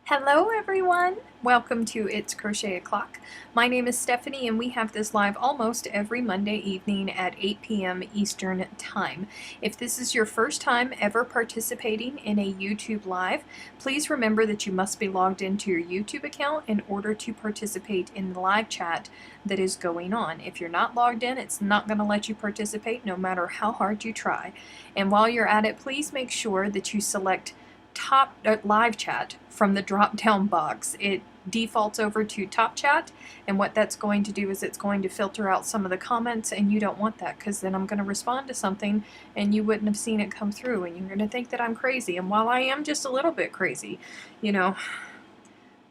Hello everyone! Welcome to It's Crochet O'Clock. My name is Stephanie and we have this live almost every Monday evening at 8 p.m. Eastern Time. If this is your first time ever participating in a YouTube Live, please remember that you must be logged into your YouTube account in order to participate in the live chat that is going on. If you're not logged in, it's not going to let you participate no matter how hard you try. And while you're at it, please make sure that you select top live chat from the drop down box. It defaults over to top chat, and what that's going to do is it's going to filter out some of the comments, and you don't want that because then I'm going to respond to something and you wouldn't have seen it come through and you're going to think that I'm crazy. And while I am just a little bit crazy, you know,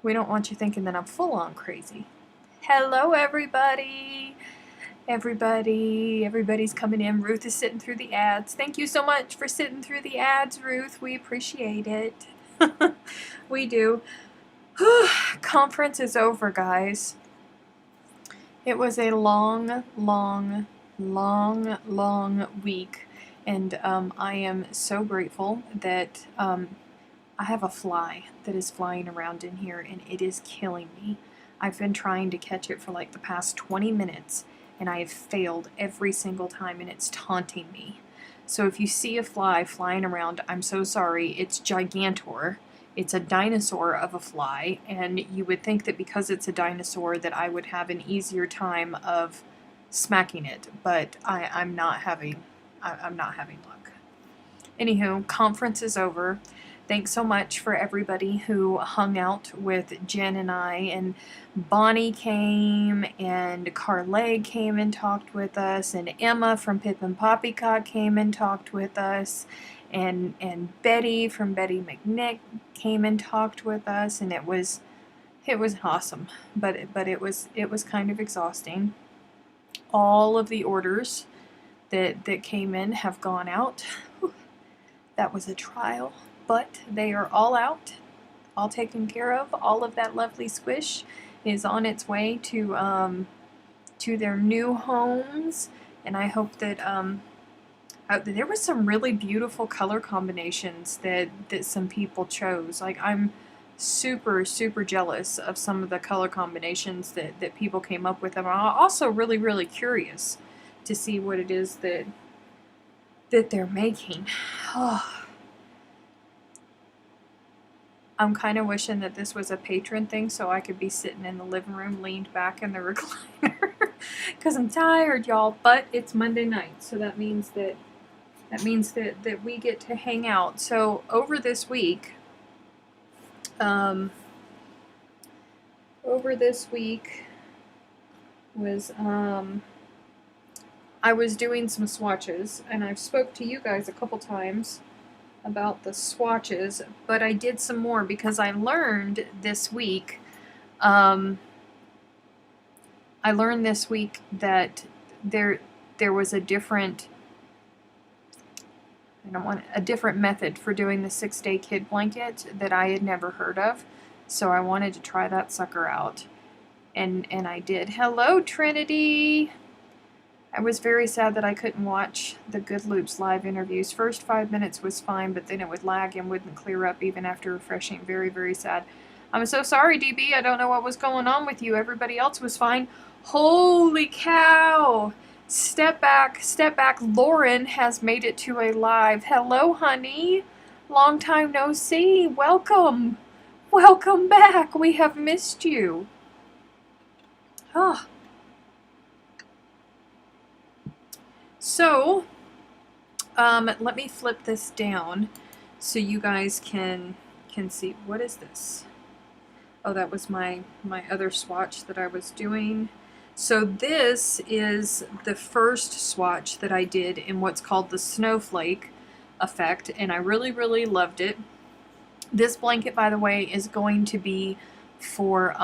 we don't want you thinking that I'm full on crazy. Hello everybody! Everybody's coming in. Ruth is sitting through the ads. Thank you so much for sitting through the ads, Ruth. We appreciate it. We do. Conference is over, guys. It was a long week, and I am so grateful that I have a fly that is flying around in here, and it is killing me. I've been trying to catch it for like the past 20 minutes, and I have failed every single time, and it's taunting me. So if you see a fly flying around, I'm so sorry. It's Gigantor. It's a dinosaur of a fly, and you would think that because it's a dinosaur that I would have an easier time of smacking it, but I'm not having luck. Anywho, conference is over. Thanks so much for everybody who hung out with Jen and I, and Bonnie came, and Carleg came and talked with us, and Emma from Pip and Poppycock came and talked with us, and Betty from Betty McNick came and talked with us, and it was awesome, but it was kind of exhausting. All of the orders that came in have gone out. That was a trial. But they are all out, all taken care of. All of that lovely squish is on its way to their new homes, and I hope that there was some really beautiful color combinations that some people chose. Like, I'm super jealous of some of the color combinations that people came up with, and I'm also really curious to see what it is that they're making. Oh. I'm kind of wishing that this was a patron thing so I could be sitting in the living room leaned back in the recliner because I'm tired, y'all. But it's Monday night, so that means that we get to hang out. So over this week was I was doing some swatches, and I've spoke to you guys a couple times about the swatches, but I did some more because I learned this week that there was a different method for doing the 6-day kid blanket that I had never heard of, so I wanted to try that sucker out, and I did. Hello, Trinity! I was very sad that I couldn't watch the Good Loops live interviews. First 5 minutes was fine, but then it would lag and wouldn't clear up even after refreshing. Very sad. I'm so sorry, DB. I don't know what was going on with you. Everybody else was fine. Holy cow! Step back. Lauren has made it to a live. Hello, honey. Long time no see. Welcome. Welcome back. We have missed you. Oh. So, let me flip this down so you guys can see. What is this? Oh, that was my other swatch that I was doing. So this is the first swatch that I did in what's called the snowflake effect, and I really loved it. This blanket, by the way, is going to be for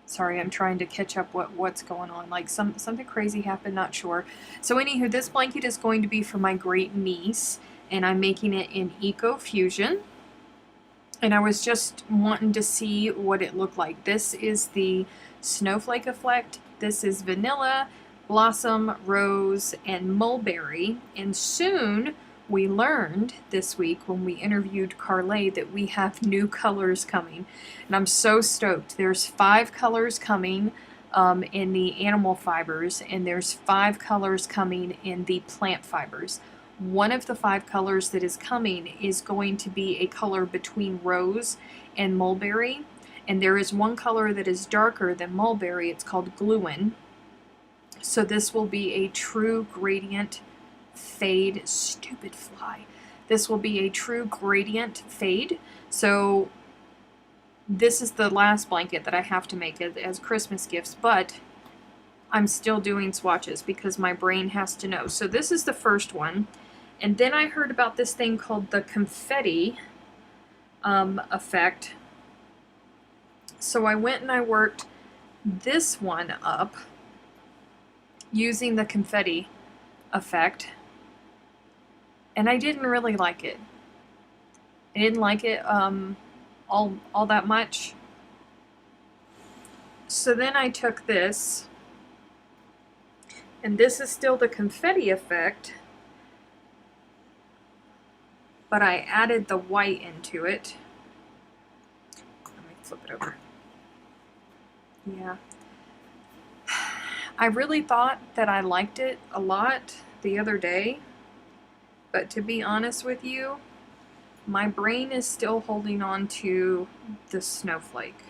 sorry, I'm trying to catch up what's going on. Like something crazy happened, not sure. So anywho, this blanket is going to be for my great niece, and I'm making it in Eco Fusion. And I was just wanting to see what it looked like. This is the snowflake effect. This is vanilla, blossom, rose, and mulberry. And soon we learned this week when we interviewed Carly that we have new colors coming, and I'm so stoked. There's 5 colors coming in the animal fibers, and there's 5 colors coming in the plant fibers. One of the 5 colors that is coming is going to be a color between rose and mulberry, and there is one color that is darker than mulberry. It's called Gluin. So this will be a true gradient fade. Stupid fly. This will be a true gradient fade. So this is the last blanket that I have to make as Christmas gifts, but I'm still doing swatches because my brain has to know. So this is the first one. And then I heard about this thing called the confetti effect. So I went and I worked this one up using the confetti effect, and I didn't really like it. I didn't like it all that much. So then I took this, and this is still the confetti effect, but I added the white into it. Let me flip it over. Yeah. I really thought that I liked it a lot the other day, but to be honest with you, my brain is still holding on to the snowflake.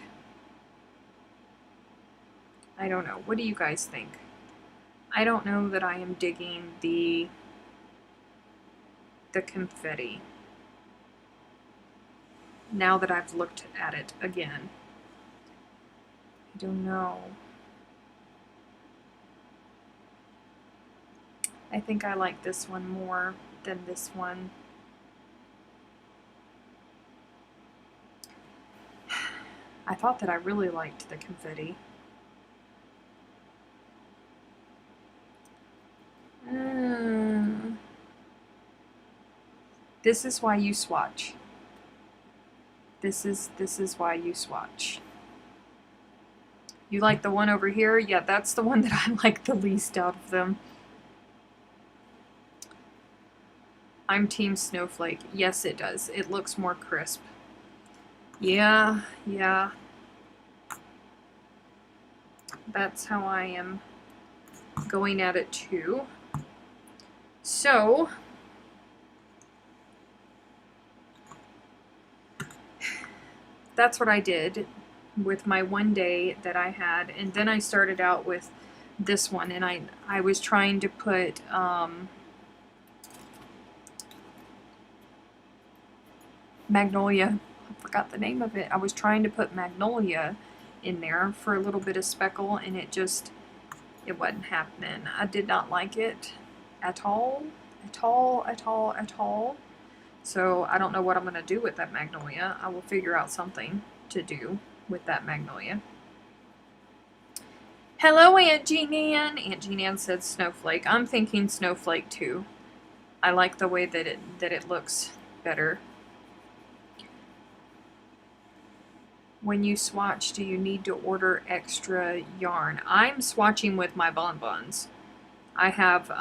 I don't know. What do you guys think? I don't know that I am digging the confetti now that I've looked at it again. I don't know. I think I like this one more than this one. I thought that I really liked the confetti. This is why you swatch. This is why you swatch. You like the one over here? Yeah, that's the one that I like the least out of them. I'm Team Snowflake. Yes, it does. It looks more crisp. Yeah. That's how I am going at it too. So, that's what I did with my one day that I had, and then I started out with this one, and I was trying to put Magnolia. I forgot the name of it. I was trying to put Magnolia in there for a little bit of speckle, and it wasn't happening. I did not like it at all. So I don't know what I'm going to do with that Magnolia. I will figure out something to do with that Magnolia. Hello, Aunt Jean Ann. Aunt Jean Ann said Snowflake. I'm thinking Snowflake too. I like the way that it looks better. When you swatch, do you need to order extra yarn? I'm swatching with my bonbons. I have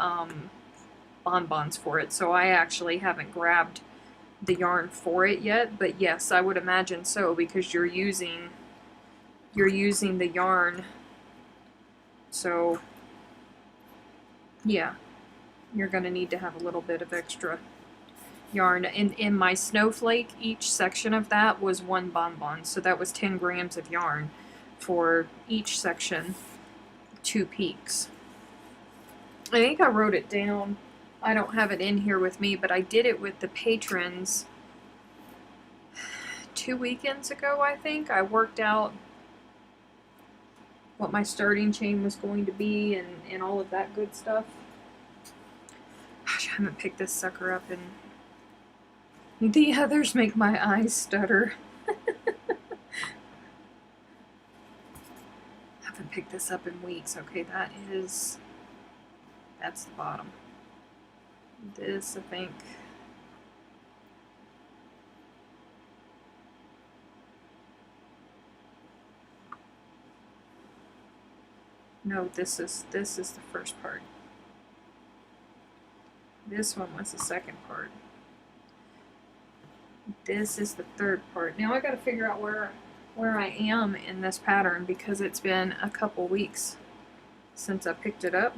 bonbons for it, so I actually haven't grabbed the yarn for it yet, but yes, I would imagine so, because you're using the yarn. So yeah, you're going to need to have a little bit of extra yarn. In my Snowflake, each section of that was 1 bonbon, so that was 10 grams of yarn for each section, 2 peaks. I think I wrote it down. I don't have it in here with me, but I did it with the patrons 2 weekends ago, I think. I worked out what my starting chain was going to be and all of that good stuff. Gosh, I haven't picked this sucker up, and the others make my eyes stutter. Haven't picked this up in weeks. Okay, that's the bottom. This, I think. No, this is the first part. This one was the second part. This is the third part. Now I gotta figure out where I am in this pattern because it's been a couple weeks since I picked it up.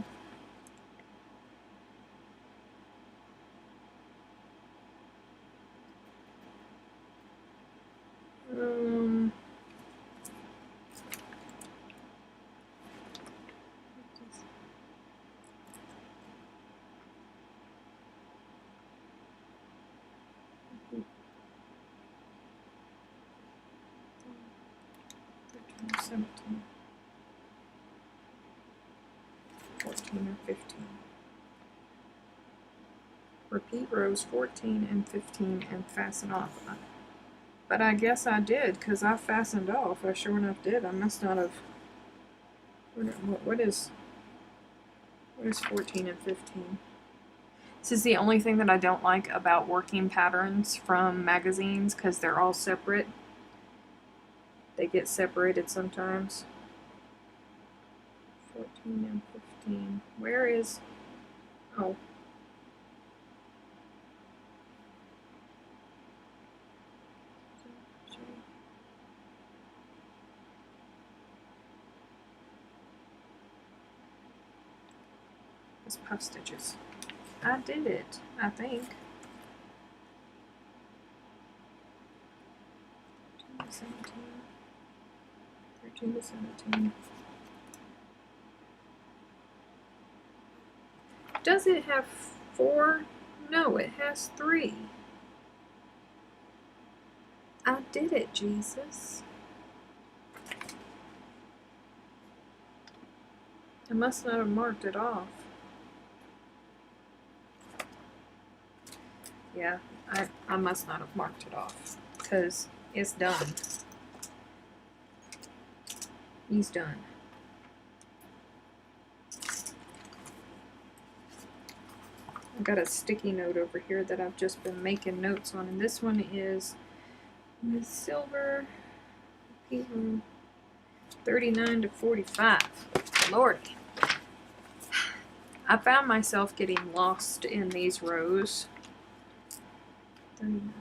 Seventeen, 14 or 15. Repeat rows 14 and 15 and fasten off. But I guess I did because I fastened off. I sure enough did. I must not have. What is 14 and 15? This is the only thing that I don't like about working patterns from magazines because they're all separate. They get separated sometimes. 14 and 15. Where is... Oh. It's puff stitches. I did it, I think. 13 to 17. 13 to 17. Does it have 4? No, it has 3. I did it, Jesus. I must not have marked it off. Yeah, I must not have marked it off because it's done. He's done. I've got a sticky note over here that I've just been making notes on, and this one is Miss Silver, 39 to 45. Lordy. I found myself getting lost in these rows. 39 to 45.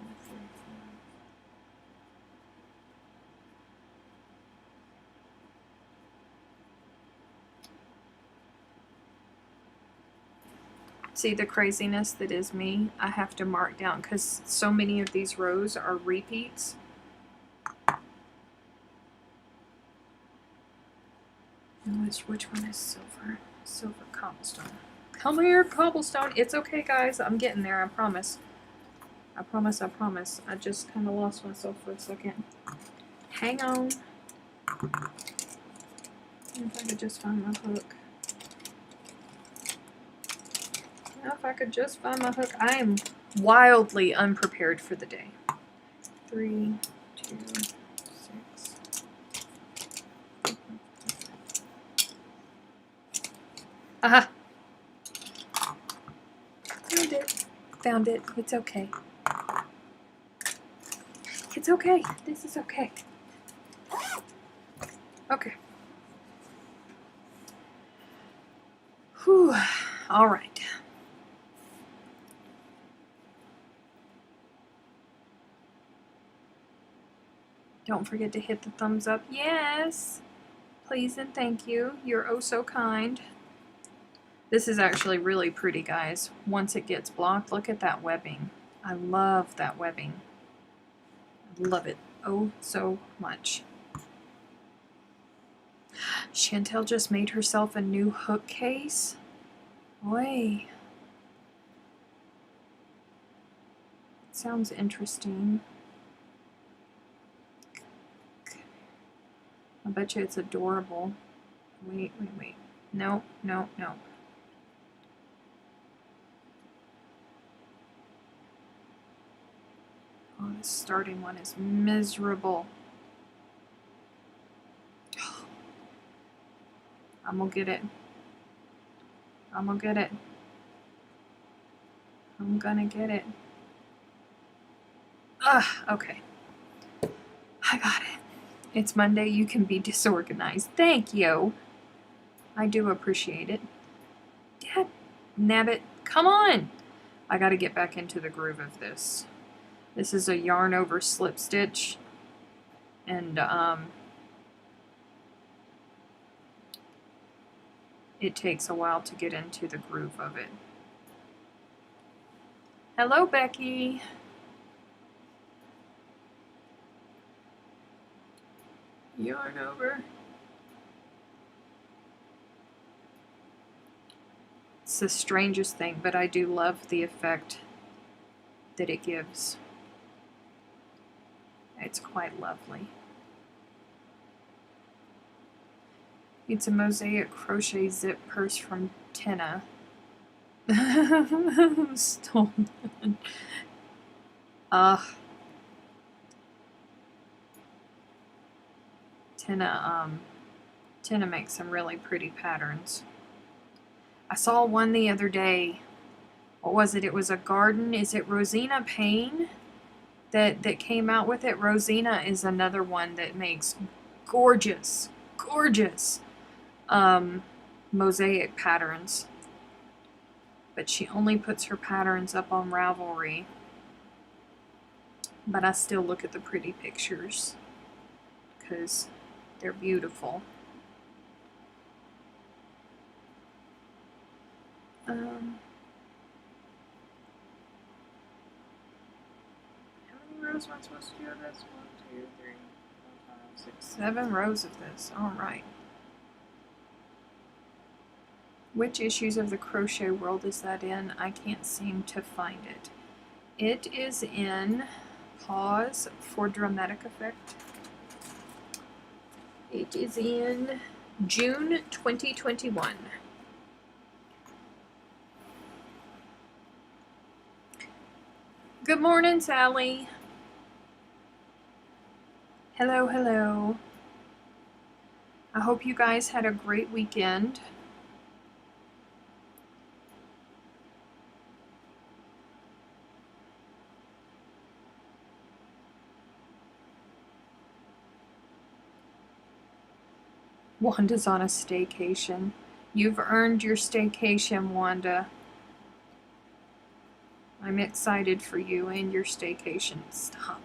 See the craziness that is me? I have to mark down because so many of these rows are repeats. Which one is silver? Silver cobblestone. Come here, cobblestone. It's okay, guys. I'm getting there. I promise. I promise. I promise. I just kind of lost myself for a second. Hang on. If I could just find my hook. If I could just find my hook. I am wildly unprepared for the day. 3, 2, 6. Aha! Found it. Found it. It's okay. It's okay. This is okay. Okay. Whew. All right. Don't forget to hit the thumbs up. Yes! Please and thank you. You're oh so kind. This is actually really pretty, guys. Once it gets blocked, look at that webbing. I love that webbing. I love it oh so much. Chantel just made herself a new hook case. Boy. Sounds interesting. I bet you it's adorable. Wait. No. Oh, this starting one is miserable. I'm gonna get it. I'm gonna get it. I'm gonna get it. Okay. I got it. It's Monday. You can be disorganized. Thank you. I do appreciate it. Dad, nabbit, come on. I got to get back into the groove of this. This is a yarn over slip stitch, and it takes a while to get into the groove of it. Hello, Becky. Yarn over. It's the strangest thing, but I do love the effect that it gives. It's quite lovely. It's a mosaic crochet zip purse from Tina. Stolen. Tina makes some really pretty patterns. I saw one the other day. What was it? It was a garden. Is it Rosina Payne that came out with it? Rosina is another one that makes gorgeous mosaic patterns. But she only puts her patterns up on Ravelry. But I still look at the pretty pictures because they're beautiful. How many rows am I supposed to do of this? 1, 2, 3, 4, 5, 6, 7 rows of this. Alright. Which issues of the Crochet World is that in? I can't seem to find it. It is in, pause for dramatic effect. It is in June 2021. Good morning, Sally. Hello, hello. I hope you guys had a great weekend. Wanda's on a staycation. You've earned your staycation, Wanda. I'm excited for you and your staycation. Stop.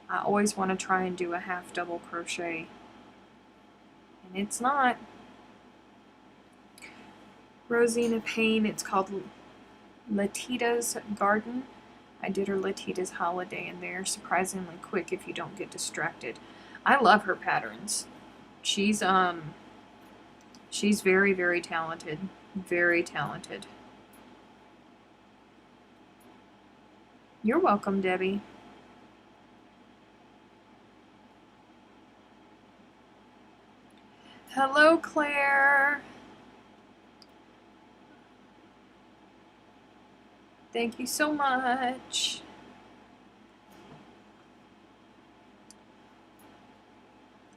I always want to try and do a half double crochet. And it's not. Rosina Payne, it's called Letita's Garden. I did her Letita's Holiday and they're surprisingly quick if you don't get distracted. I love her patterns. She's very, very talented. Very talented. You're welcome, Debbie. Hello, Claire. Thank you so much.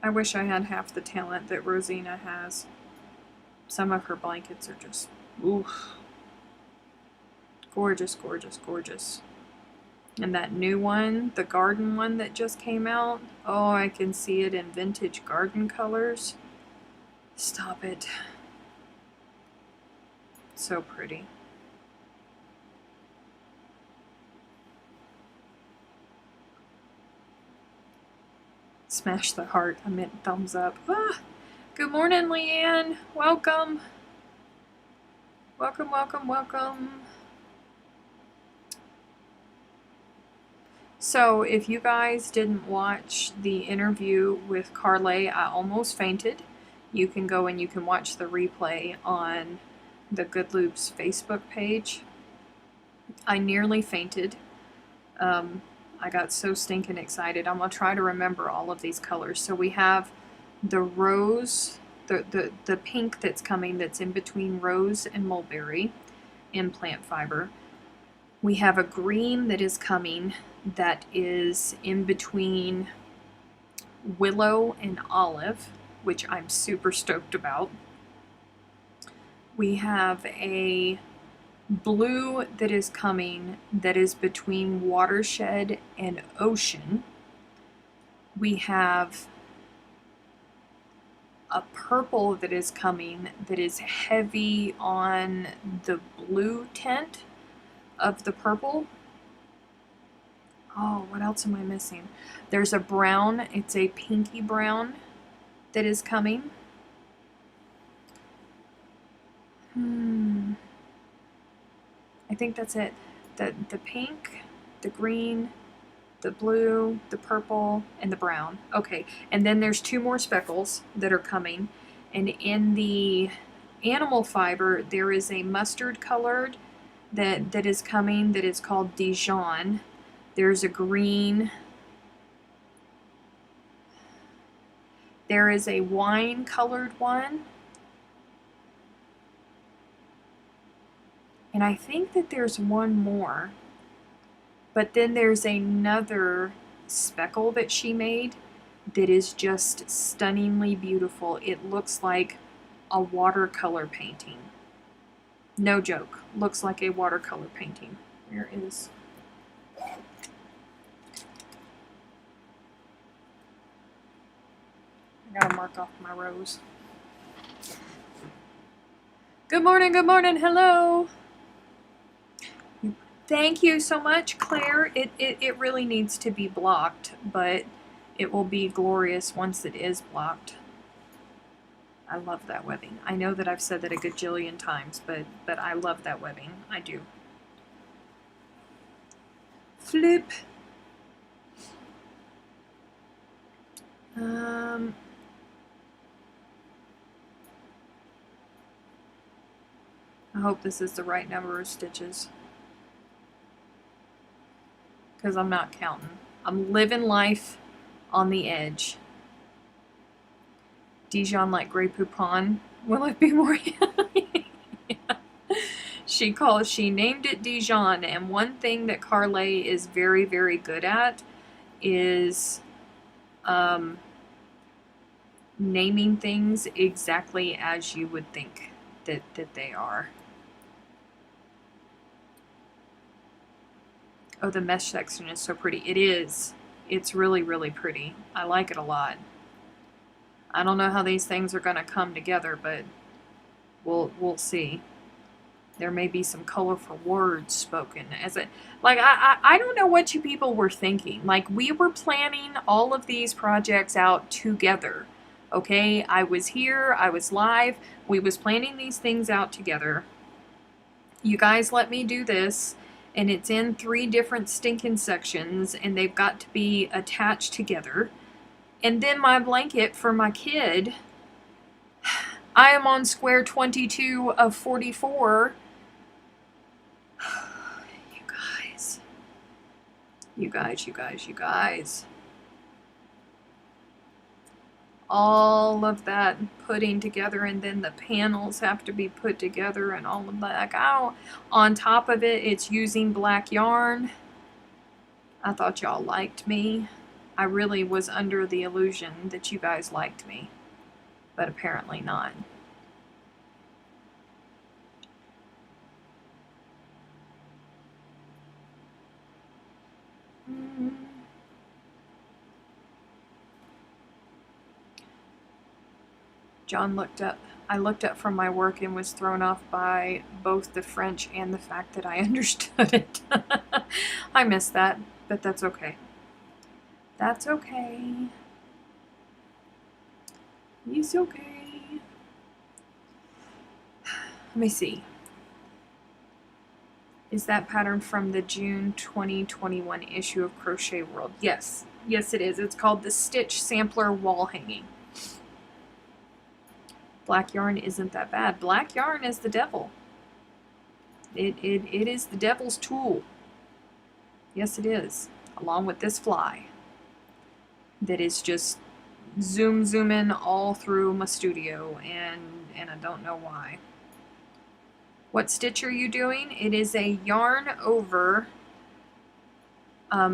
I wish I had half the talent that Rosina has. Some of her blankets are just, oof. Gorgeous, gorgeous, gorgeous. And that new one, the garden one that just came out, oh, I can see it in vintage garden colors. Stop it. So pretty. Smash the heart. I meant thumbs up. Ah, good morning, Leanne. Welcome. Welcome, welcome, welcome. So if you guys didn't watch the interview with Carly, I almost fainted. You can go and you can watch the replay on the Good Loops Facebook page. I nearly fainted. I got so stinking excited. I'm going to try to remember all of these colors. So we have the rose, the pink that's coming that's in between rose and mulberry in plant fiber. We have a green that is coming that is in between willow and olive, which I'm super stoked about. We have a blue that is coming that is between watershed and ocean. We have a purple that is coming that is heavy on the blue tint of the purple. Oh, what else am I missing? There's a brown, it's a pinky brown that is coming. I think that's it. The pink, the green, the blue, the purple, and the brown. Okay, and then there's 2 more speckles that are coming. And in the animal fiber, there is a mustard colored that is coming that is called Dijon. There's a green. There is a wine colored one. And I think that there's one more. But then there's another speckle that she made that is just stunningly beautiful. It looks like a watercolor painting. No joke. Looks like a watercolor painting. Where is... I gotta mark off my rows. Good morning, hello! Thank you so much, Claire. It really needs to be blocked, but it will be glorious once it is blocked. I love that webbing. I know that I've said that a gajillion times, but I love that webbing. I do. Flip. I hope this is the right number of stitches, because I'm not counting. I'm living life on the edge. Dijon like Grey Poupon. Will it be more? Yeah. She named it Dijon, and one thing that Carly is very, very good at is naming things exactly as you would think that they are. Oh, the mesh section is so pretty. It is. It's really, really pretty. I like it a lot. I don't know how these things are going to come together, but we'll see. There may be some colorful words spoken as it. Like, I don't know what you people were thinking. Like, we were planning all of these projects out together. Okay? I was here. I was live. We was planning these things out together. You guys let me do this. And it's in 3 different stinking sections, and they've got to be attached together. And then my blanket for my kid, I am on square 22 of 44. You guys. All of that putting together, and then the panels have to be put together and all of that. Like, on top of it, it's using black yarn. I thought y'all liked me. I really was under the illusion that you guys liked me, but apparently not. I looked up from my work and was thrown off by both the French and the fact that I understood it. I missed that, but that's okay. That's okay. It's okay. Let me see. Is that pattern from the June 2021 issue of Crochet World? Yes. Yes, it is. It's called the Stitch Sampler Wall Hanging. Black yarn isn't that bad. Black yarn is the devil. It is the devil's tool. Yes, it is. Along with this fly that is just zooming all through my studio, and I don't know why. What stitch are you doing? It is a yarn over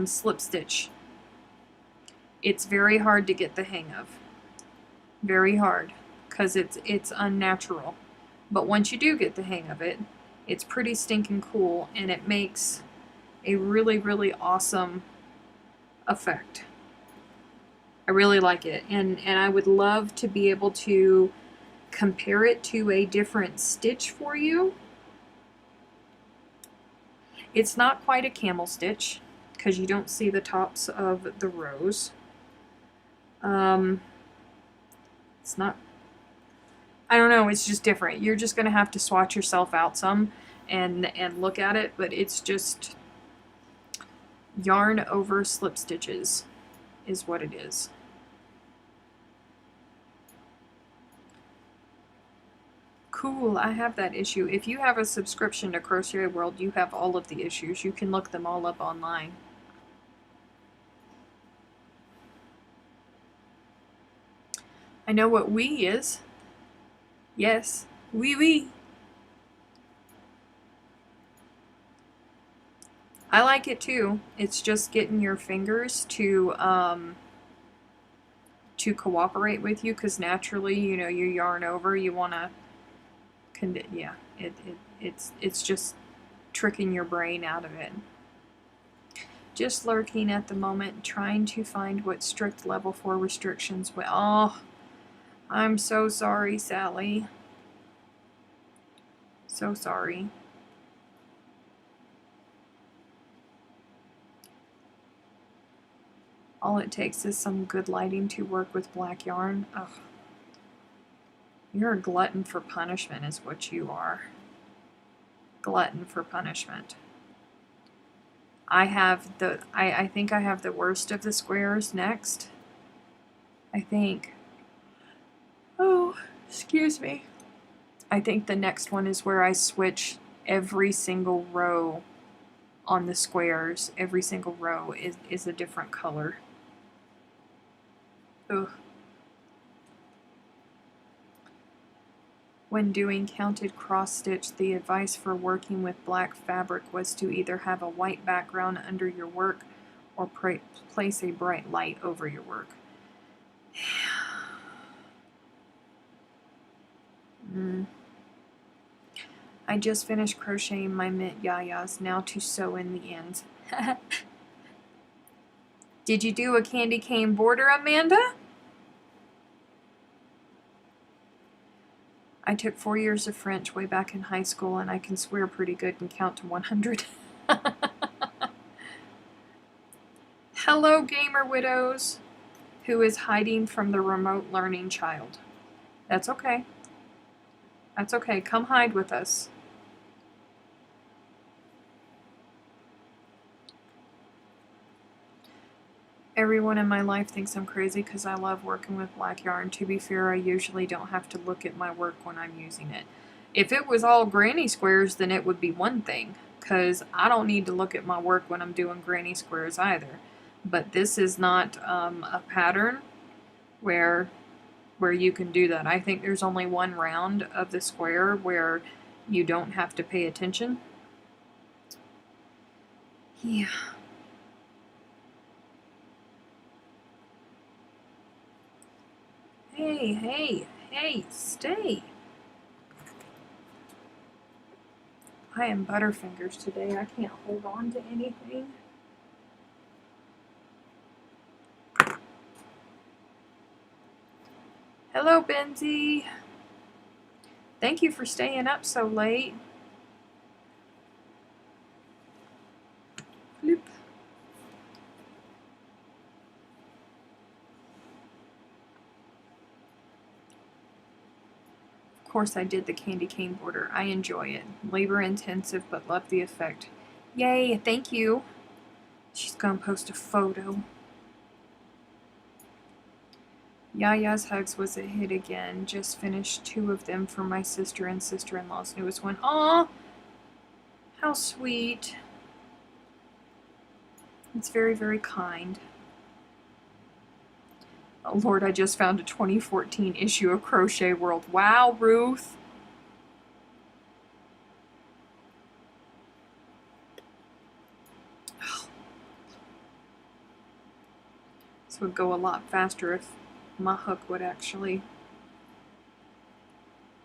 slip stitch. It's very hard to get the hang of. Very hard. Because it's unnatural. But once you do get the hang of it, it's pretty stinking cool, and it makes a really, really awesome effect. I really like it, and I would love to be able to compare it to a different stitch for you. It's not quite a camel stitch because you don't see the tops of the rows. It's not, I don't know, it's just different. You're just going to have to swatch yourself out some and look at it, but it's just yarn over slip stitches is what it is. Cool, I have that issue. If you have a subscription to Crochet World, you have all of the issues. You can look them all up online. I know what "oui" is. Yes, oui, oui. I like it too. It's just getting your fingers to cooperate with you, because naturally, you know, you yarn over, you want to, yeah, it's just tricking your brain out of it. Just lurking at the moment, trying to find what strict level 4 restrictions will. Oh, I'm so sorry, Sally. So sorry. All it takes is some good lighting to work with black yarn. Ugh. You're a glutton for punishment is what you are. Glutton for punishment. I have the, I think I have the worst of the squares next. I think. Oh, excuse me. I think the next one is where I switch every single row on the squares. Every single row is a different color. Ugh. When doing counted cross stitch, the advice for working with black fabric was to either have a white background under your work or place a bright light over your work. I just finished crocheting my mint yayas, now to sew in the ends. Did you do a candy cane border, Amanda? I took 4 years of French way back in high school, and I can swear pretty good and count to 100. Hello, Gamer Widows, who is hiding from the remote learning child. That's okay. That's okay. Come hide with us. Everyone in my life thinks I'm crazy because I love working with black yarn. To be fair, I usually don't have to look at my work when I'm using it. If it was all granny squares, then it would be one thing, because I don't need to look at my work when I'm doing granny squares either. But this is not a pattern where you can do that. I think there's only one round of the square where you don't have to pay attention. Yeah. Hey, hey, hey, stay. I am Butterfingers today. I can't hold on to anything. Hello, Benzie. Thank you for staying up so late. Bloop. Of course I did the candy cane border. I enjoy it. Labor intensive, but love the effect. Yay, thank you. She's gonna post a photo. Yaya's Hugs was a hit again. Just finished 2 of them for my sister and sister-in-law's newest one. Aw! How sweet. It's very, very kind. Oh Lord, I just found a 2014 issue of Crochet World. Wow, Ruth. This would go a lot faster if my hook would actually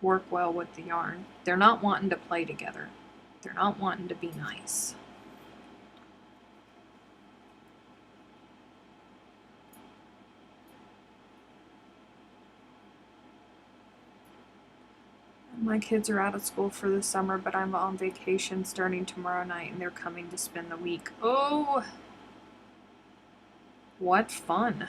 work well with the yarn. They're not wanting to play together. They're not wanting to be nice. My kids are out of school for the summer, but I'm on vacation starting tomorrow night, and they're coming to spend the week. Oh, what fun.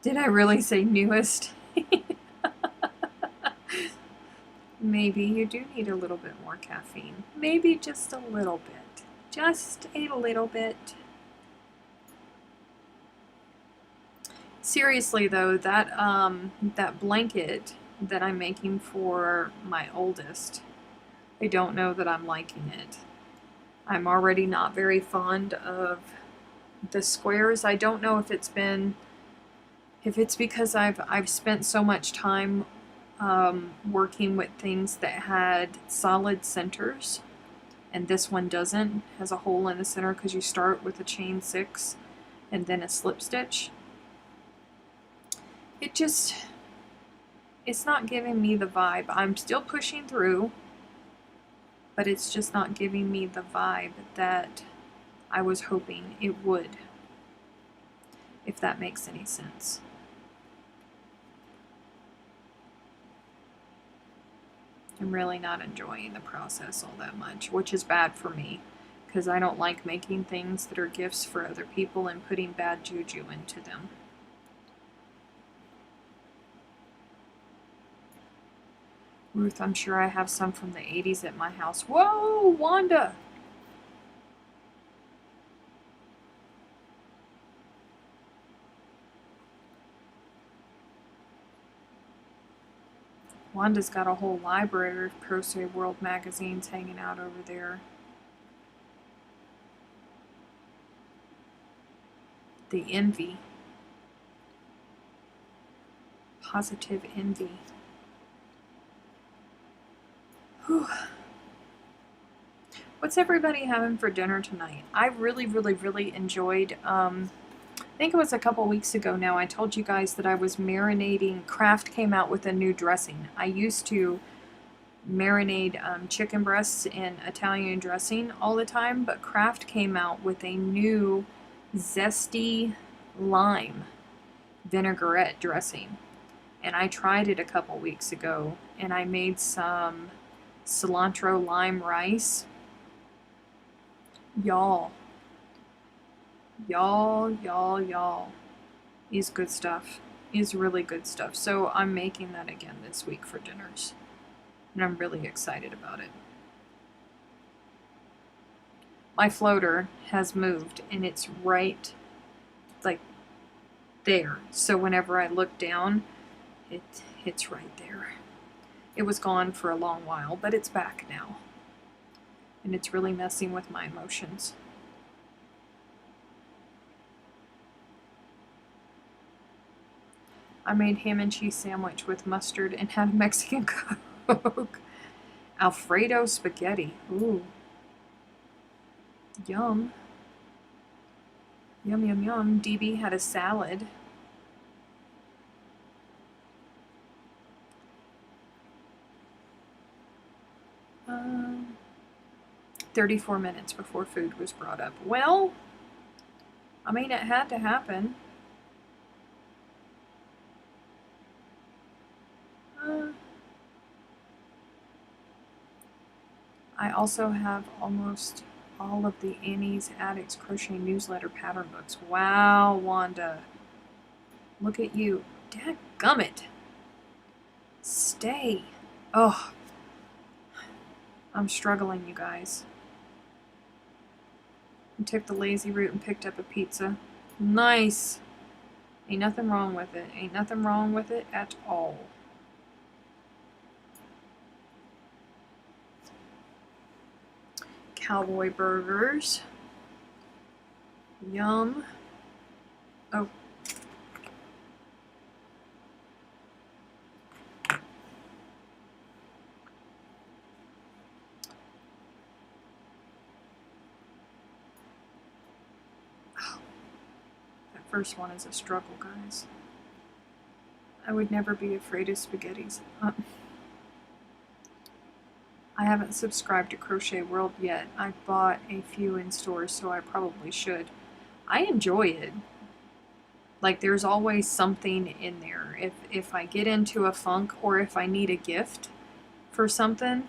Did I really say newest? Maybe you do need a little bit more caffeine. Maybe just a little bit. Just a little bit. Seriously though, that blanket that I'm making for my oldest, I don't know that I'm liking it. I'm already not very fond of the squares. I don't know if it's because I've spent so much time working with things that had solid centers, and this one doesn't. It has a hole in the center because you start with a chain 6 and then a slip stitch. It's not giving me the vibe. I'm still pushing through, but it's just not giving me the vibe that I was hoping it would, if that makes any sense. I'm really not enjoying the process all that much, which is bad for me, because I don't like making things that are gifts for other people and putting bad juju into them. Ruth, I'm sure I have some from the 80s at my house. Whoa, Wanda! Wanda's got a whole library of Crochet World magazines hanging out over there. The envy. Positive envy. Whew. What's everybody having for dinner tonight? I really, really, really enjoyed, I think it was a couple weeks ago now, I told you guys that I was marinating. Kraft came out with a new dressing. I used to marinate chicken breasts in Italian dressing all the time, but Kraft came out with a new zesty lime vinaigrette dressing. And I tried it a couple weeks ago, and I made some cilantro lime rice. Y'all is good stuff. Is really good stuff. So I'm making that again this week for dinners, and I'm really excited about it. My floater has moved, and it's right like there. So whenever I look down, it's right there. It was gone for a long while, but it's back now. And it's really messing with my emotions. I made ham and cheese sandwich with mustard and had a Mexican Coke. Alfredo spaghetti. Ooh. Yum. Yum, yum, yum. DB had a salad. 34 minutes before food was brought up. Well, I mean, it had to happen. I also have almost all of the Annie's Addicts Crochet Newsletter pattern books. Wow, Wanda. Look at you. Dadgummit. Stay. Oh. I'm struggling, you guys. I took the lazy route and picked up a pizza. Nice. Ain't nothing wrong with it. Ain't nothing wrong with it at all. Cowboy burgers. Yum. Oh. That first one is a struggle, guys. I would never be afraid of spaghettis. I haven't subscribed to Crochet World yet. I bought a few in stores, so I probably should. I enjoy it. Like, there's always something in there. If I get into a funk or if I need a gift for something,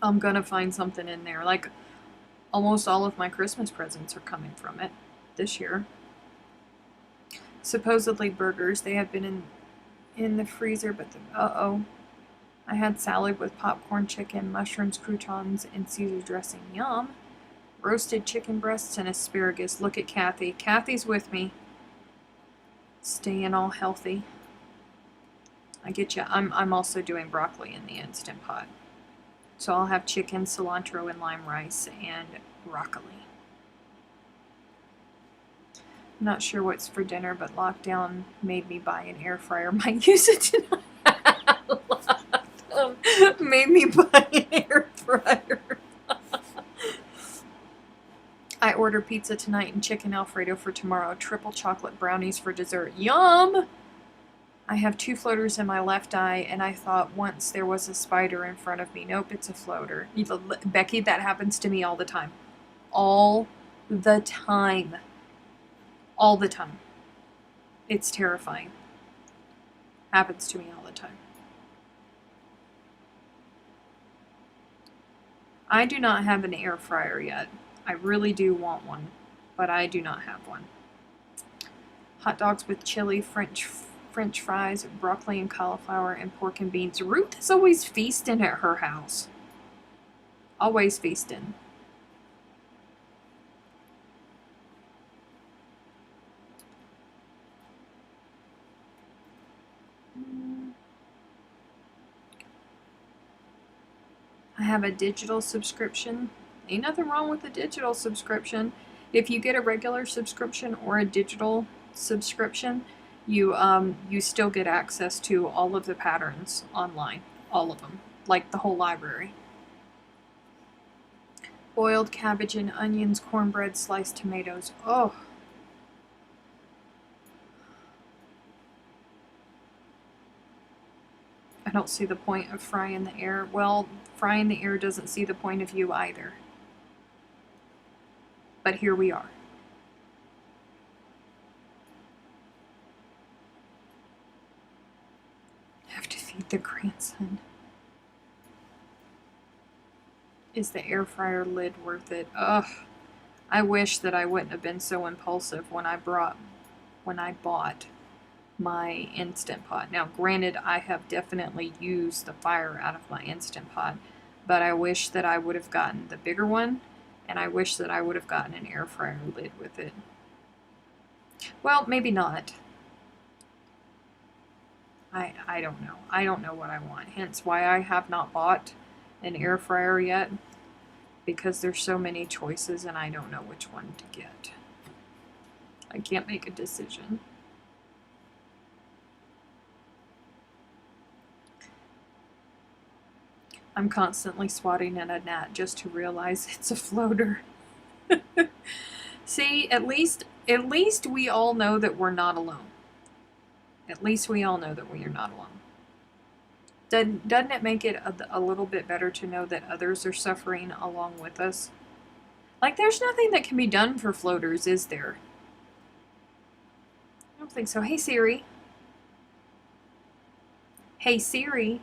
I'm gonna find something in there. Like, almost all of my Christmas presents are coming from it this year. Supposedly burgers. They have been in the freezer, but uh-oh. I had salad with popcorn chicken, mushrooms, croutons, and Caesar dressing. Yum. Roasted chicken breasts and asparagus. Look at Kathy. Kathy's with me. Staying all healthy. I get you. I'm also doing broccoli in the Instant Pot. So I'll have chicken, cilantro, and lime rice, and broccoli. I'm not sure what's for dinner, but lockdown made me buy an air fryer. Might use it tonight. Made me buy an air fryer. I ordered pizza tonight and chicken Alfredo for tomorrow. Triple chocolate brownies for dessert. Yum! I have 2 floaters in my left eye, and I thought once there was a spider in front of me. Nope, it's a floater. Becky, that happens to me all the time. All the time. All the time. It's terrifying. Happens to me all the time. I do not have an air fryer yet. I really do want one, but I do not have one. Hot dogs with chili, French fries, broccoli and cauliflower, and pork and beans. Ruth is always feasting at her house. Always feasting. I have a digital subscription. Ain't nothing wrong with a digital subscription. If you get a regular subscription or a digital subscription, you still get access to all of the patterns online. All of them. Like the whole library. Boiled cabbage and onions, cornbread, sliced tomatoes. Oh. I don't see the point of frying the air. Well, frying the air doesn't see the point of you either. But here we are. Have to feed the grandson. Is the air fryer lid worth it? Ugh. I wish that I wouldn't have been so impulsive when I bought my Instant Pot. Now, granted, I have definitely used the fire out of my Instant Pot, but I wish that I would have gotten the bigger one, and I wish that I would have gotten an air fryer lid with it. Well, maybe not. I don't know. I don't know what I want, hence why I have not bought an air fryer yet, because there's so many choices and I don't know which one to get. I can't make a decision. I'm constantly swatting at a gnat just to realize it's a floater. See, at least we all know that we're not alone. At least we all know that we are not alone. Doesn't it make it a little bit better to know that others are suffering along with us? Like, there's nothing that can be done for floaters, is there? I don't think so. Hey, Siri. Hey, Siri.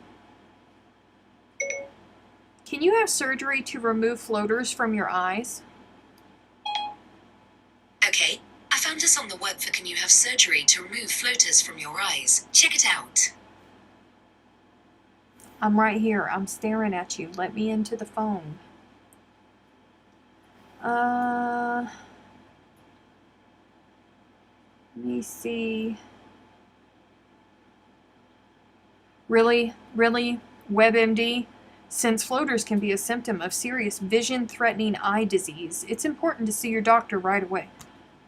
Can you have surgery to remove floaters from your eyes? Okay, I found us on the web for Can You Have Surgery to Remove Floaters from Your Eyes. Check it out. I'm right here. I'm staring at you. Let me into the phone. Let me see. Really? Really? WebMD? Since floaters can be a symptom of serious vision-threatening eye disease, it's important to see your doctor right away.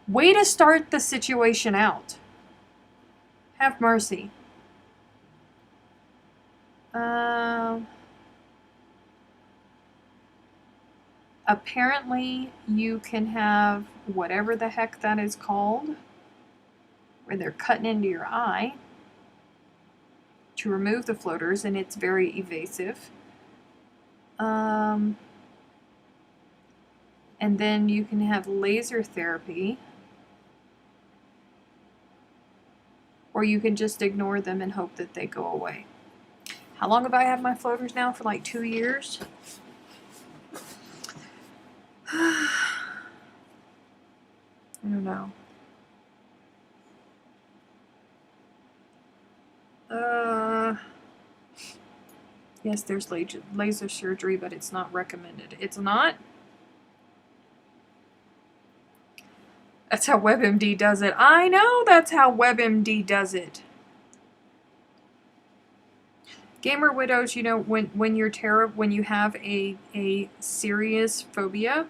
Way to start the situation out. Have mercy. Apparently you can have whatever the heck that is called, where they're cutting into your eye to remove the floaters, and it's very evasive. And then you can have laser therapy, or you can just ignore them and hope that they go away. How long have I had my floaters now? For like 2 years? I don't know. Yes, there's laser surgery, but it's not recommended. It's not? That's how WebMD does it. I know that's how WebMD does it. Gamer widows, you know, when you're when you have a serious phobia,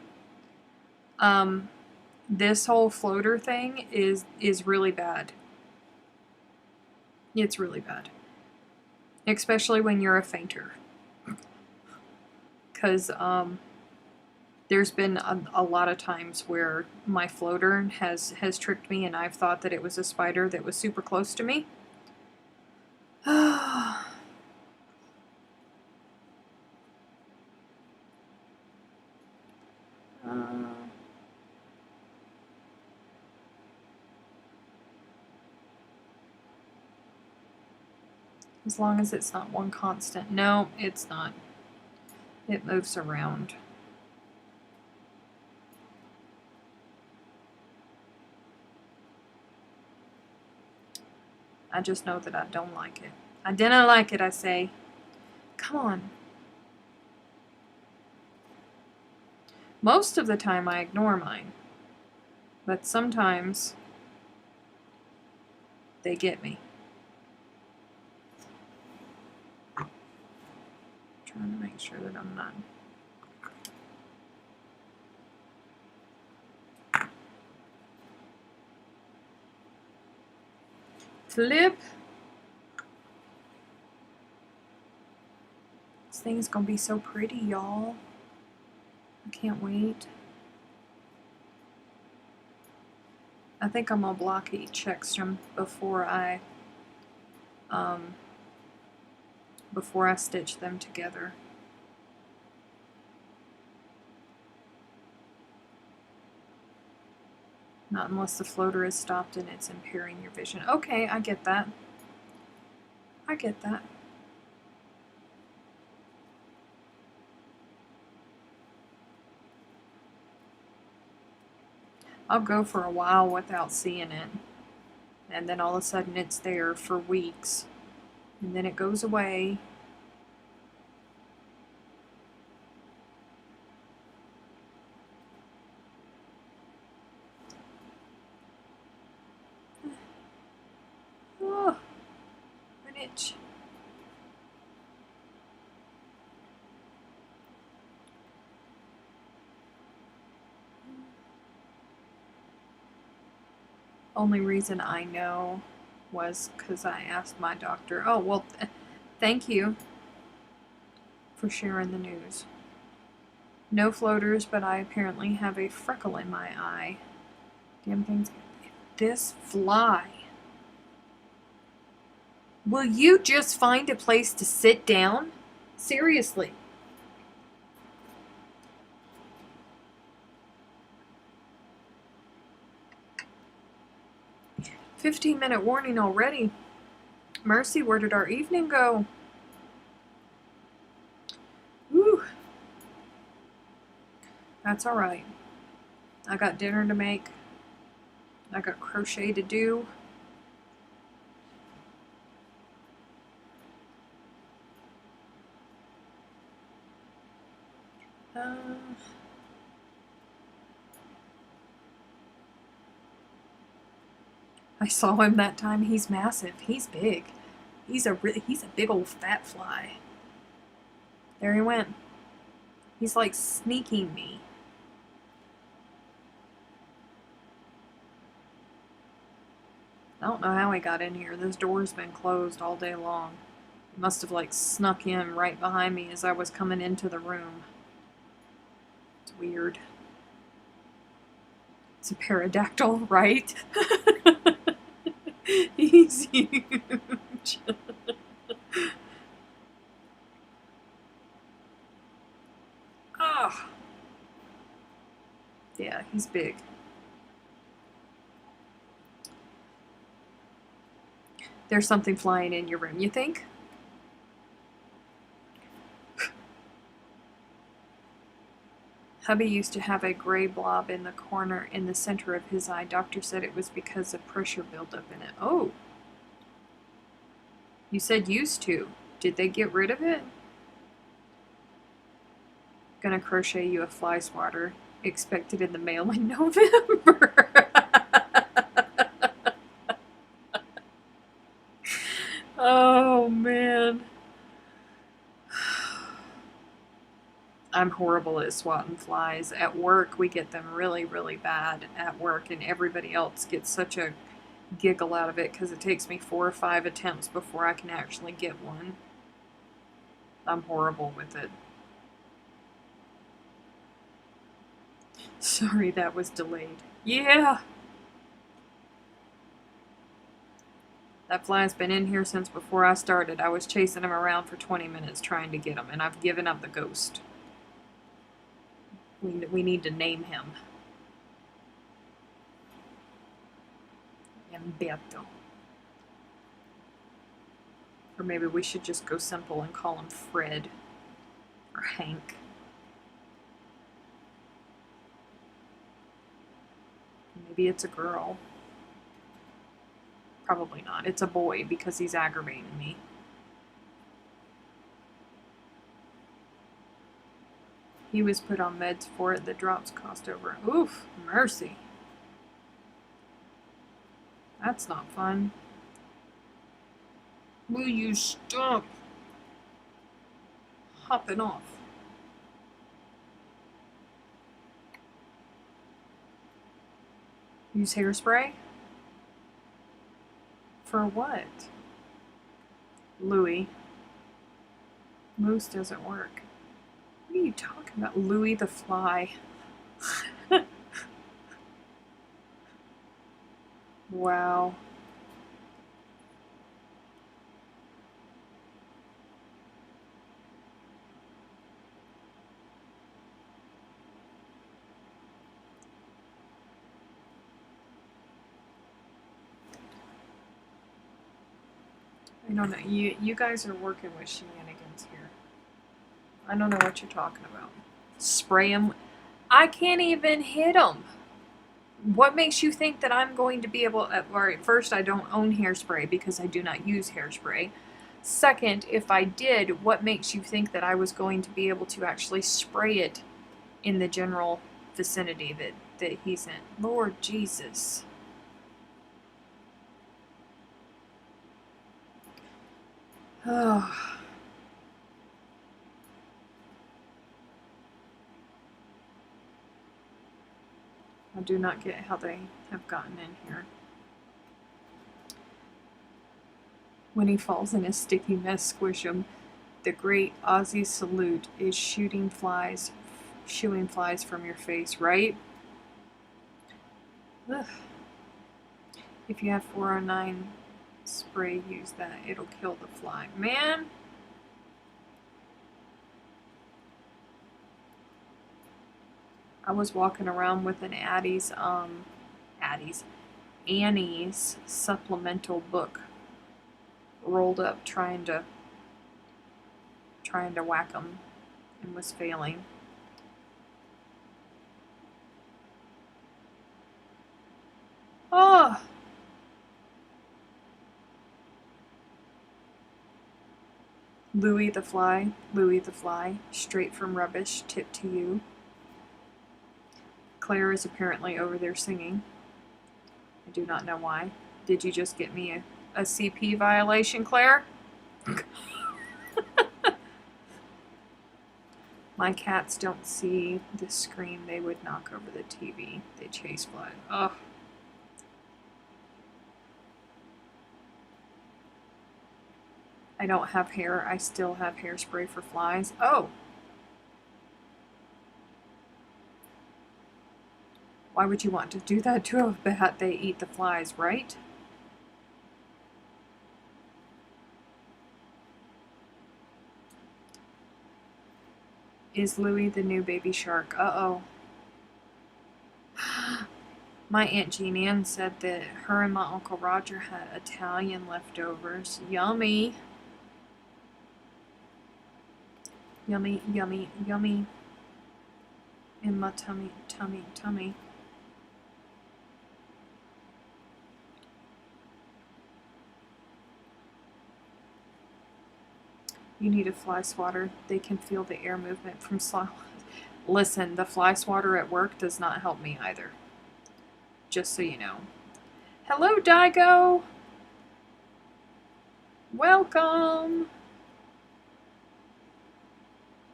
this whole floater thing is really bad. It's really bad. Especially when you're a fainter. Because there's been a lot of times where my floater has tricked me and I've thought that it was a spider that was super close to me. As long as it's not one constant. No, it's not. It moves around. I just know that I don't like it. I didn't like it, I say. Come on. Most of the time I ignore mine. But sometimes they get me. Trying to make sure that I'm not. Flip. This thing is gonna be so pretty, y'all. I can't wait. I think I'm gonna block each extreme before I stitch them together. Not unless the floater is stopped and it's impairing your vision. Okay, I get that. I get that. I'll go for a while without seeing it. And then all of a sudden it's there for weeks. And then it goes away. Oh, an itch. Only reason I know was because I asked my doctor. Oh, well, thank you for sharing the news. No floaters, but I apparently have a freckle in my eye. Damn things. This fly. Will you just find a place to sit down? Seriously. "15-minute warning already. Mercy, where did our evening go?" Whew. That's alright. I got dinner to make. I got crochet to do. I saw him that time. He's massive. He's big. He's a big old fat fly. There he went. He's like sneaking me. I don't know how he got in here. This door's been closed all day long. He must have like snuck in right behind me as I was coming into the room. It's weird. It's a pterodactyl, right? He's huge. Ah. He's big. There's something flying in your room, you think? Hubby used to have a gray blob in the corner in the center of his eye. Doctor said it was because of pressure buildup in it. Oh. You said used to. Did they get rid of it? Gonna crochet you a fly swatter. Expected in the mail in November. Oh, man. I'm horrible at swatting flies. At work, we get them really, really bad at work, and everybody else gets such a giggle out of it because it takes me 4 or 5 attempts before I can actually get one. I'm horrible with it. Sorry that was delayed. Yeah! That fly's been in here since before I started. I was chasing him around for 20 minutes trying to get him, and I've given up the ghost. We need to name him. Umberto. Or maybe we should just go simple and call him Fred. Or Hank. Maybe it's a girl. Probably not. It's a boy because he's aggravating me. He was put on meds for it. The drops cost over. Oof, mercy. That's not fun. Will you stop hopping off? Use hairspray? For what? Louis. Moose doesn't work. What are you talking about? Louis the Fly. Wow. I don't know. You guys are working with shenanigans here. I don't know what you're talking about. Spray them. I can't even hit them. What makes you think that I'm going to be able... Alright, first, I don't own hairspray because I do not use hairspray. Second, if I did, what makes you think that I was going to be able to actually spray it in the general vicinity that he's in? Lord Jesus. Oh. I do not get how they have gotten in here. When he falls in a sticky mess, squish him. The great Aussie salute is shooing flies from your face, right? Ugh. If you have 409 spray, use that. It'll kill the fly. Man! I was walking around with an Annie's supplemental book rolled up trying to whack them and was failing. Oh! Louis the Fly, straight from rubbish, tip to you. Claire is apparently over there singing. I do not know why. Did you just get me a CP violation, Claire? My cats don't see the screen. They would knock over the TV. They chase flies. Ugh. I don't have hair. I still have hairspray for flies. Oh! Why would you want to do that to a bat? They eat the flies, right? Is Louis the new baby shark? Uh-oh. My Aunt Jean Ann said that her and my Uncle Roger had Italian leftovers. Yummy. Yummy, yummy, yummy. In my tummy, tummy, tummy. You need a fly swatter. They can feel the air movement from slime. Listen, the fly swatter at work does not help me either. Just so you know. Hello, Daigo! Welcome!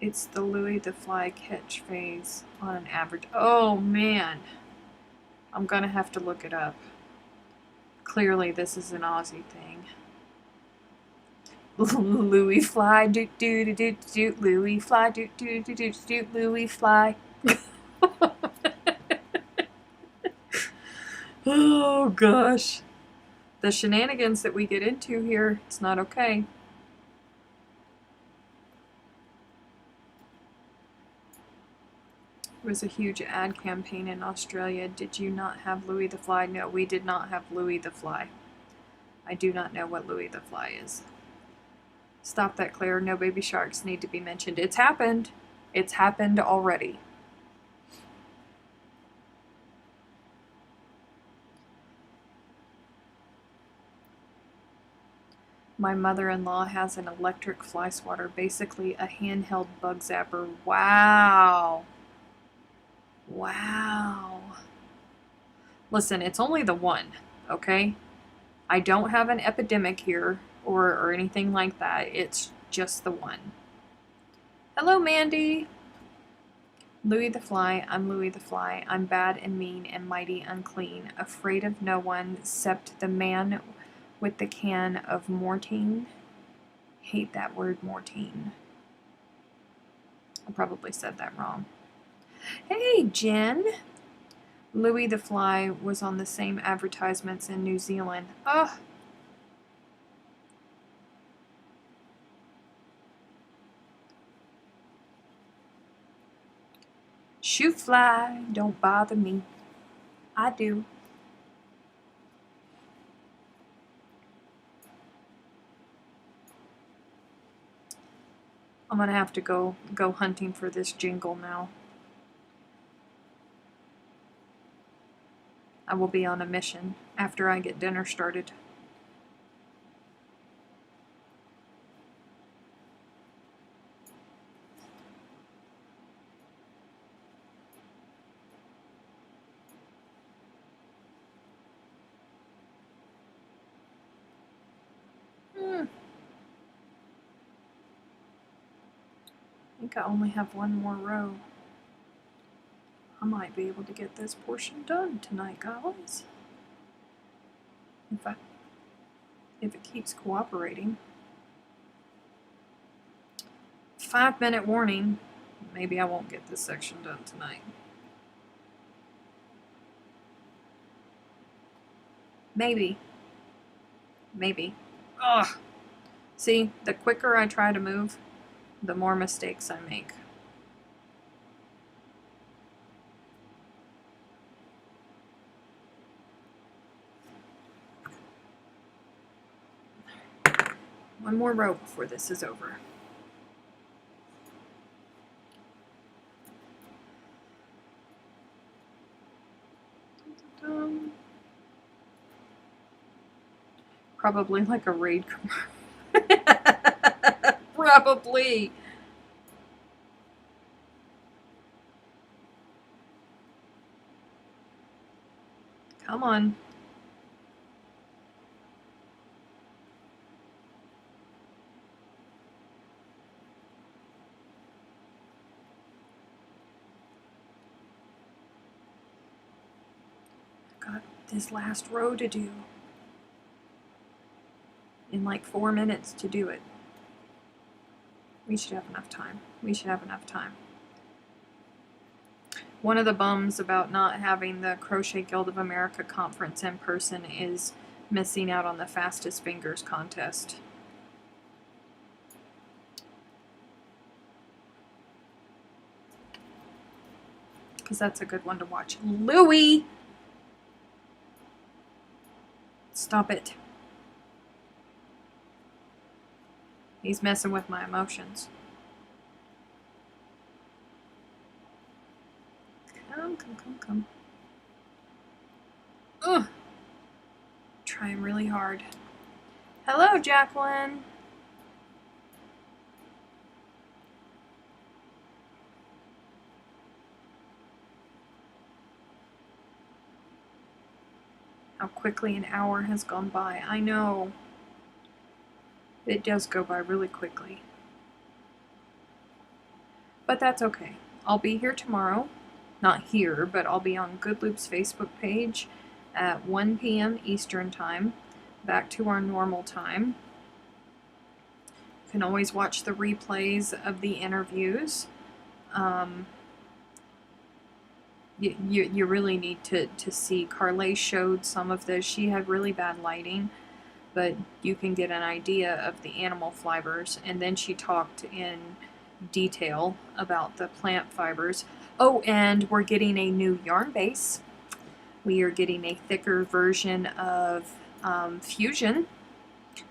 It's the Louis the Fly catch phase on an average. Oh, man. I'm gonna have to look it up. Clearly, this is an Aussie thing. Louis fly, doot doot doot doot doot. Louis fly, doot doot doot doot doot. Louis fly. Oh gosh, the shenanigans that we get into here, it's not okay. It was a huge ad campaign in Australia. Did you not have Louis the Fly? No, we did not have Louis the Fly. I do not know what Louis the Fly is. Stop that, Claire. No baby sharks need to be mentioned. It's happened. It's happened already. My mother-in-law has an electric fly swatter, basically a handheld bug zapper. Wow. Wow. Listen, it's only the one, okay? I don't have an epidemic here or anything like that. It's just the one. Hello, Mandy. Louis the Fly. I'm Louis the Fly. I'm bad and mean and mighty unclean, afraid of no one except the man with the can of Mortine. Hate that word, Mortine. I probably said that wrong. Hey, Jen. Louis the Fly was on the same advertisements in New Zealand. Ugh. Shoot fly, don't bother me. I do. I'm gonna have to go hunting for this jingle now. I will be on a mission after I get dinner started. I think I only have one more row. I might be able to get this portion done tonight, guys. If it keeps cooperating. 5-minute warning. Maybe I won't get this section done tonight. Maybe. Maybe. Ugh. See, the quicker I try to move, the more mistakes I make. One more row before this is over. Probably like a raid commercial. Probably. Come on. Got this last row to do. In like 4 minutes to do it. We should have enough time. We should have enough time. One of the bums about not having the Crochet Guild of America conference in person is missing out on the fastest fingers contest. because that's a good one to watch. Louie! Stop it. He's messing with my emotions. Come. Ugh. Trying really hard. Hello, Jacqueline. How quickly an hour has gone by. I know. It does go by really quickly. But that's okay. I'll be here tomorrow. Not here, but I'll be on Good Loop's Facebook page at 1 p.m. Eastern Time. Back to our normal time. You can always watch the replays of the interviews. You really need to see. Carly showed some of this. She had really bad lighting, but you can get an idea of the animal fibers, and then she talked in detail about the plant fibers. Oh, and we're getting a new yarn base. We are getting a thicker version of Fusion,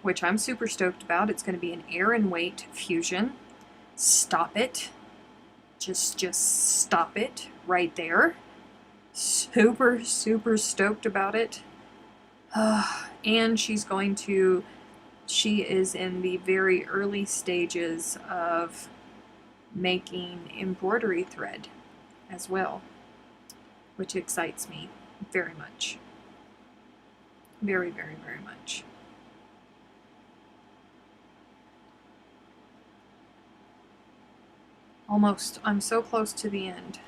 which I'm super stoked about. It's going to be an air and weight Fusion. Stop it. Just stop it right there. Super stoked about it. And she is in the very early stages of making embroidery thread as well, which excites me very much. Very much. Almost. I'm so close to the end.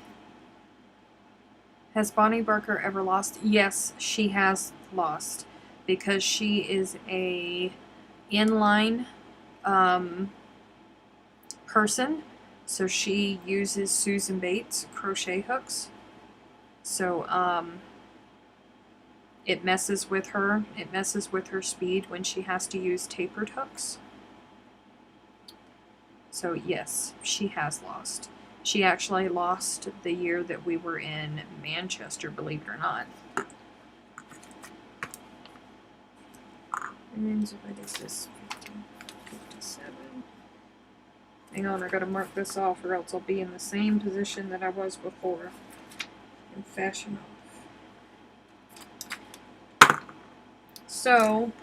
Has Bonnie Barker ever lost? Yes, she has lost, because she is a inline person, so she uses Susan Bates crochet hooks. So it messes with her. It messes with her speed when she has to use tapered hooks. So yes, she has lost. She actually lost the year that we were in Manchester, believe it or not. And what is this? 57. Hang on, I gotta mark this off or else I'll be in the same position that I was before. And fashion off. So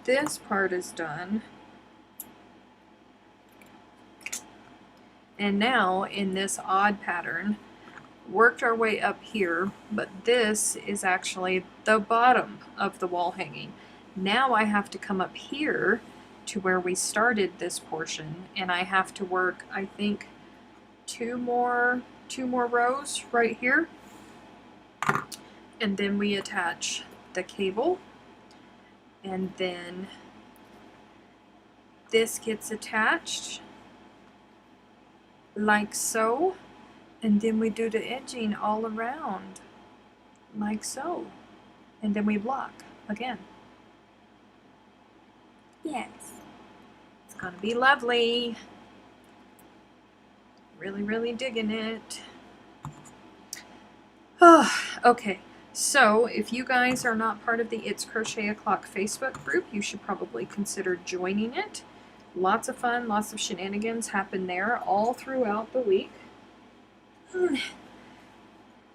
this part is done. And now in this odd pattern, worked our way up here, but this is actually the bottom of the wall hanging. Now I have to come up here to where we started this portion, and I have to work, I think, two more rows right here. And then we attach the cable, and then this gets attached like so, and then we do the edging all around like so, and then we block again. Yes, it's gonna be lovely. Really digging it. Okay, so if you guys are not part of the It's Crochet O'Clock Facebook group, you should probably consider joining it. Lots of fun, lots of shenanigans happen there all throughout the week.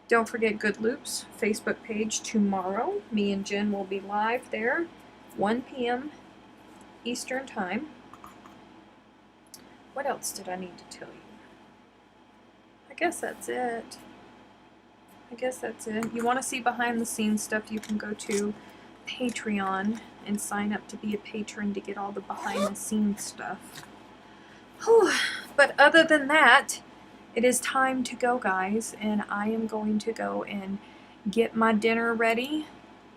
Don't forget Good Loop's Facebook page tomorrow. Me and Jen will be live there, 1 p.m. Eastern Time. What else did I need to tell you? I guess that's it. You want to see behind the scenes stuff, you can go to Patreon and sign up to be a patron to get all the behind the scenes stuff. Whew. But other than that, it is time to go, guys, and I am going to go and get my dinner ready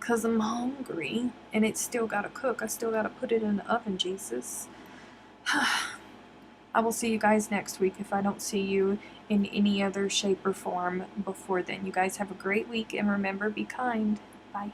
because I'm hungry and it's still got to cook. I still got to put it in the oven, Jesus. I will see you guys next week if I don't see you in any other shape or form before then. You guys have a great week, and remember, be kind. Bye.